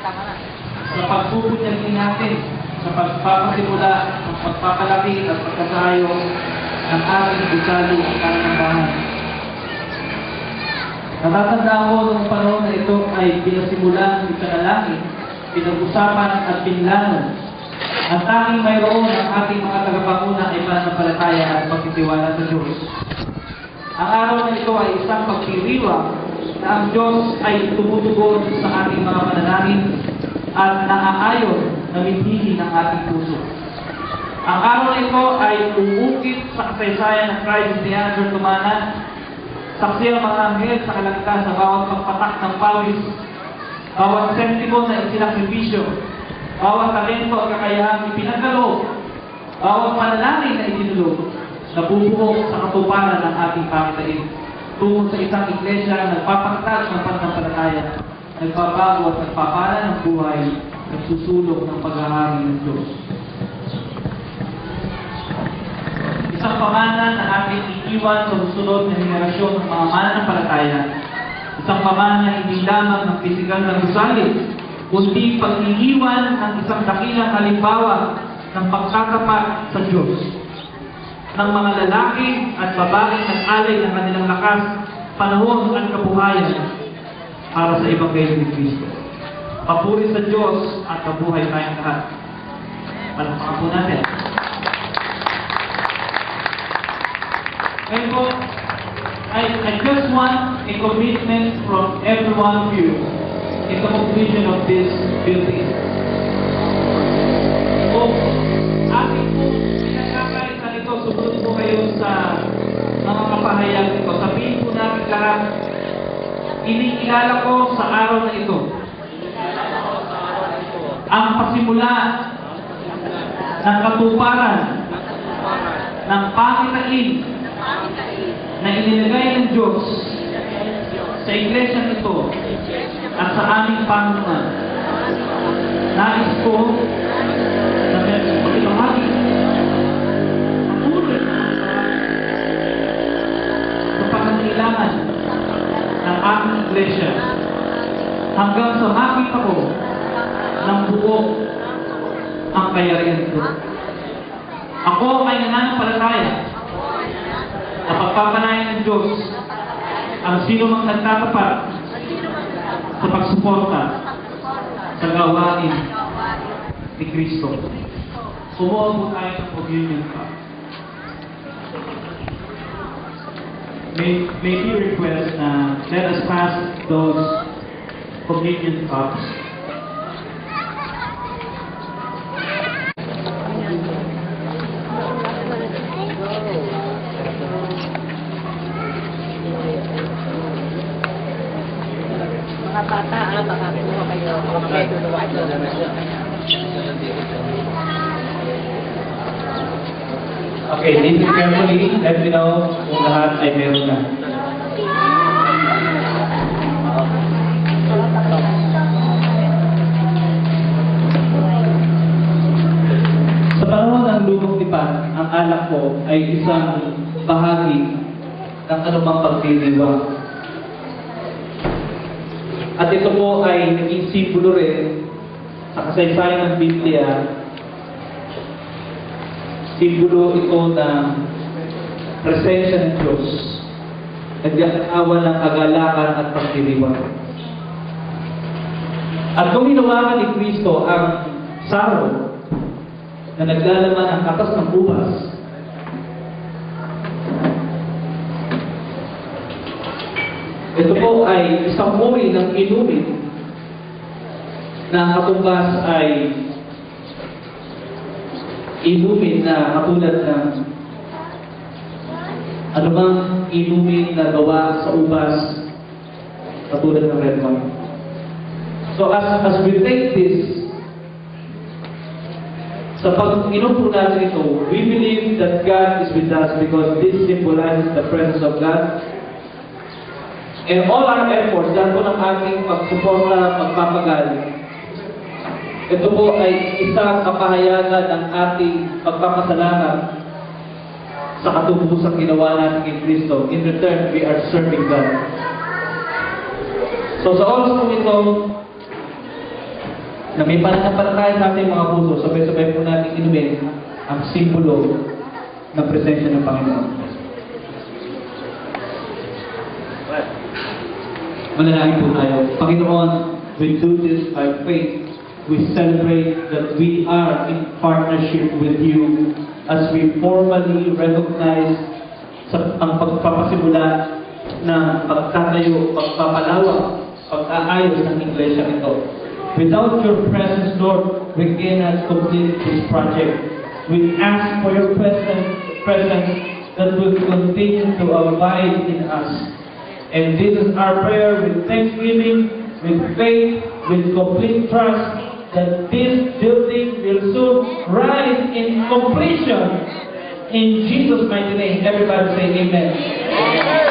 sa pagpupunyagi natin sa pagpapasimula ng pagpapalaki at pagkakayo ng ating gusali at kalambahan. Natatandaan ko noong panahon na ito ay pinasimulan, ipanalangin, pinag-usapan at pinlanon. Ang tanging mayroon ng ating mga tagapanguna ay pananampalataya at pagtitiwala sa Diyos. Ang araw na ito ay isang pagpiriwang na ang Diyos ay tumutugon sa ating mga panalangin at naaayon na mithihi ng ating puso. Ang araw na ito ay uukit sa kasaysayan ng Christ ni Andrew Tumana. Saksi ang mga anghel sa kalagitnaan sa bawat pagpatak ng pawis, bawat sentimo na isinakripisyo, bawat talento at kakayahang ipinagkaloob, bawat panalangin na itinulog, nabubuo sa katuparan ng ating pamitain. Tungo sa isang iglesia na nagpapagtag ng pananampalataya, nagbabago at nagpapala ng buhay, nagsusulong ng paghahari ng Diyos. Isang pamana na ating iiwan sa susunod na henerasyon ng mga mananampalataya. Isang pamana hindi lamang ng pisikal na gusali, kundi pag-iiwan ng isang dakilang halimbawa ng pagtatapat sa Diyos. Ng mga lalaki at babaeng nag-alay ng kanilang lakas, panahon at kabuhayan para sa Ebanghelyo ni Kristo. Papuri sa Diyos at mabuhay tayong lahat. Palakpakan po natin. Ngayon po, I just want a commitment from every one of you in the completion of this building. Kung ating po pinagkakaisa nito, sumunod po kayo sa mga kapahayag nito. Sabihin po natin lahat, inikilala ko sa araw na ito ang pasimula ng katuparan ng pangitain na inilagay ng Diyos sa iglesia nito at sa aming panunan. Nais ko na pagpapahagi patuloy sa pangangailangan ng aming iglesia hanggang sa makita ko ng buo ang kayarihan ko. Ako ay nananampalataya na pagpapanayan ng Diyos ang sino mang nagtatapat sa pagsuporta sa gawain ni Kristo. Kumuha po tayo ng communion cup. May be request na let us pass those communion cups. Mga bata, baka kumuha kayo, mga tutuluan doon. Okay, listen carefully. Let me know kung lahat ay meron na. Sa panahon ng lumang tipan, ang alak ko ay isang bahagi ng anumang pagdiriwang. At ito po ay naging simbolo rin sa kasaysayan ng Biblia. Simbolo ito ng presensya ng Diyos. Nagdakawan ng kagalakan at pagdiriwang. At kung hinawakan ni Kristo ang saro na naglalaman ng katas ng ubas, ito po ay isang uri ng inumin na katumbas ay inumin na katulad ng anumang inumin na gawa sa ubas katulad ng red wine. So as we take this, sa pag-inom po natin ito, we believe that God is with us because this symbolizes the presence of God. And all our efforts, dahil po ng ating pagsuporta, pagpapagal, ito po ay isang kapahayagan ng ating pagpapasalamat sa katubusang ginawa natin kay Kristo. In return, we are serving God. So sa oras po ito, na may pananampalataya sa ating mga puso, sabay-sabay po natin inumin ang simbolo ng presensya ng Panginoon. Manalangin po tayo. Panginoon, we do this by faith. We celebrate that we are in partnership with you as we formally recognize ang pagpapasimula ng pagtatayo, pagpapalawak, pag-aayos ng iglesia nito. Without your presence, Lord, we cannot complete this project. We ask for your presence that will continue to abide in us. And this is our prayer with thanksgiving, with faith, with complete trust that this building will soon rise in completion. In Jesus' mighty name, everybody say amen.